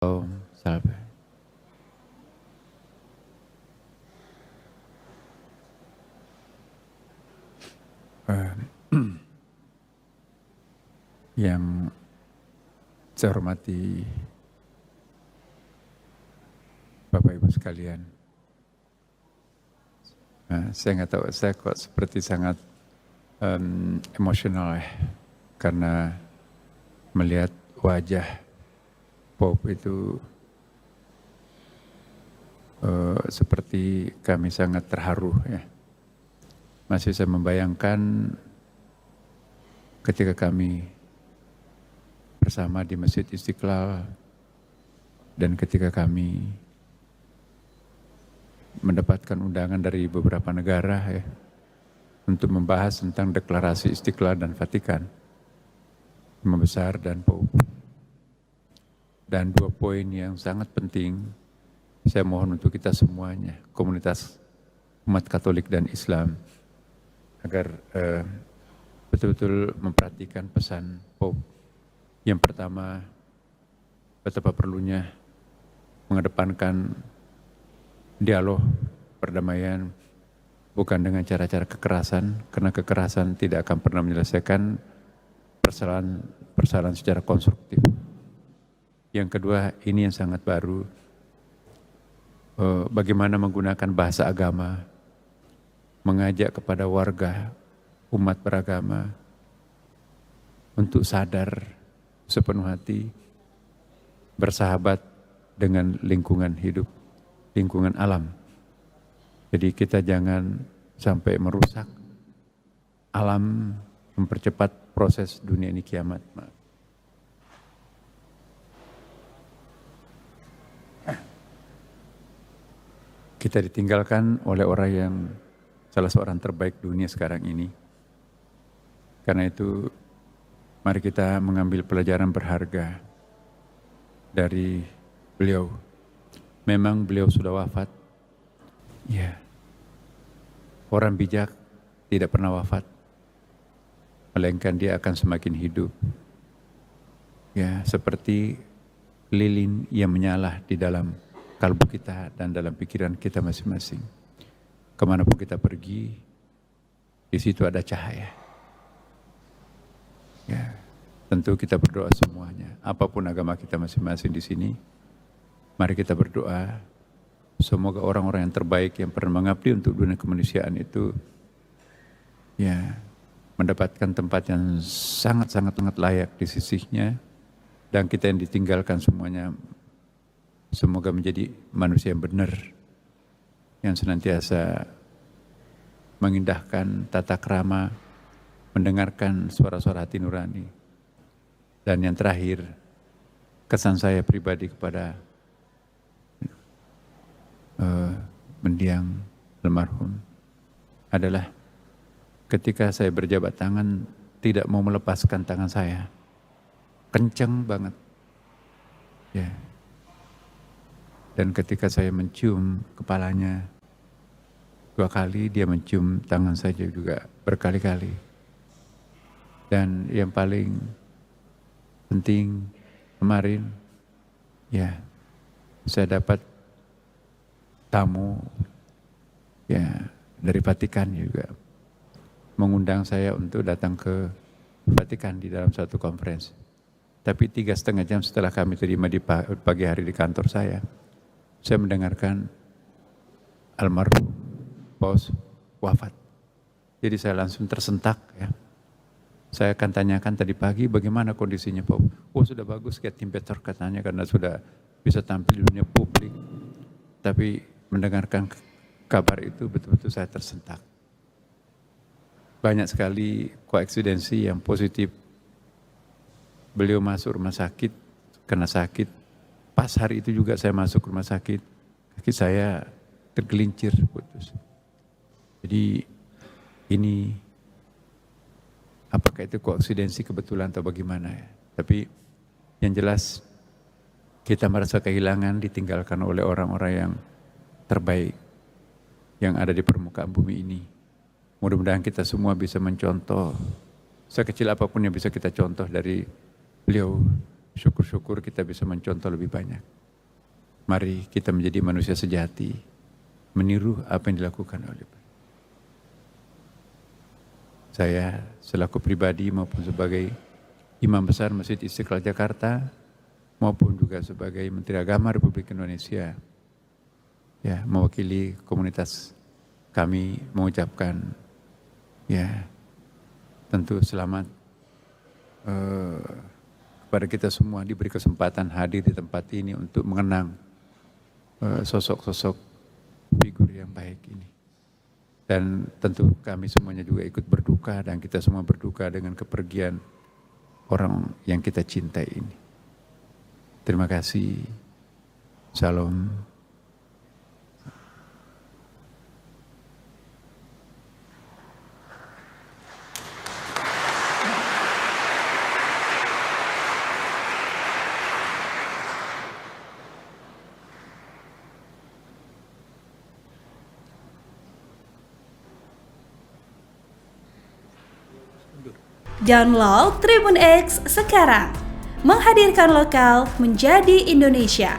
Salve. Yang saya hormati Bapak Ibu sekalian, saya nggak tahu, saya kok seperti sangat emosional ya, karena melihat wajah Pope itu seperti kami sangat terharu ya. Masih saya membayangkan ketika kami bersama di Masjid Istiqlal dan ketika kami mendapatkan undangan dari beberapa negara ya, untuk membahas tentang deklarasi Istiqlal dan Vatikan, Imam Besar dan Pope. Dan 2 poin yang sangat penting, saya mohon untuk kita semuanya, komunitas umat Katolik dan Islam, agar betul-betul memperhatikan pesan Pope. Yang pertama, betapa perlunya mengedepankan dialog, perdamaian, bukan dengan cara-cara kekerasan, karena kekerasan tidak akan pernah menyelesaikan persoalan secara konstruktif. Yang kedua, ini yang sangat baru, bagaimana menggunakan bahasa agama, mengajak kepada warga umat beragama untuk sadar sepenuh hati, bersahabat dengan lingkungan hidup, lingkungan alam. Jadi kita jangan sampai merusak alam, mempercepat proses dunia ini kiamat. Kita ditinggalkan oleh orang yang salah seorang terbaik dunia sekarang ini. Karena itu, mari kita mengambil pelajaran berharga dari beliau. Memang beliau sudah wafat. Ya. Orang bijak tidak pernah wafat, melainkan dia akan semakin hidup. Ya, seperti lilin yang menyala di dalam kalbu kita dan dalam pikiran kita masing-masing. Kemanapun kita pergi, di situ ada cahaya. Ya, tentu kita berdoa semuanya. Apapun agama kita masing-masing di sini, mari kita berdoa. Semoga orang-orang yang terbaik yang pernah mengabdi untuk dunia kemanusiaan itu, ya, mendapatkan tempat yang sangat-sangat layak di sisinya, dan kita yang ditinggalkan semuanya, semoga menjadi manusia yang benar, yang senantiasa mengindahkan tata krama, mendengarkan suara-suara hati nurani. Dan yang terakhir, kesan saya pribadi kepada mendiang almarhum adalah ketika saya berjabat tangan, tidak mau melepaskan tangan saya, kencang banget. Ya. Dan ketika saya mencium kepalanya 2 kali, dia mencium tangan saya juga berkali-kali. Dan yang paling penting kemarin, ya, saya dapat tamu ya dari Vatikan juga mengundang saya untuk datang ke Vatikan di dalam satu conference. Tapi 3,5 jam setelah kami terima di pagi hari di kantor saya mendengarkan almarhum Paus wafat. Jadi saya langsung tersentak ya. Saya akan tanyakan tadi pagi bagaimana kondisinya Paus. Oh, sudah bagus, getting better katanya, karena sudah bisa tampil di dunia publik. Tapi mendengarkan kabar itu betul-betul saya tersentak. Banyak sekali koeksidensi yang positif. Beliau masuk rumah sakit karena sakit. Pas hari itu juga saya masuk rumah sakit. Kaki saya tergelincir putus. Jadi ini apakah itu koeksidensi kebetulan atau bagaimana ya. Tapi yang jelas kita merasa kehilangan, ditinggalkan oleh orang-orang yang terbaik yang ada di permukaan bumi ini. Mudah-mudahan kita semua bisa mencontoh sekecil apapun yang bisa kita contoh dari beliau, syukur-syukur kita bisa mencontoh lebih banyak. Mari kita menjadi manusia sejati, meniru apa yang dilakukan oleh saya selaku pribadi maupun sebagai Imam Besar Masjid Istiqlal Jakarta, maupun juga sebagai Menteri Agama Republik Indonesia, ya, mewakili komunitas kami mengucapkan, ya, tentu selamat kepada kita semua diberi kesempatan hadir di tempat ini untuk mengenang sosok-sosok figur yang baik ini. Dan tentu kami semuanya juga ikut berduka dan kita semua berduka dengan kepergian orang yang kita cintai ini. Terima kasih. Salam. Download Tribun X sekarang, menghadirkan lokal menjadi Indonesia.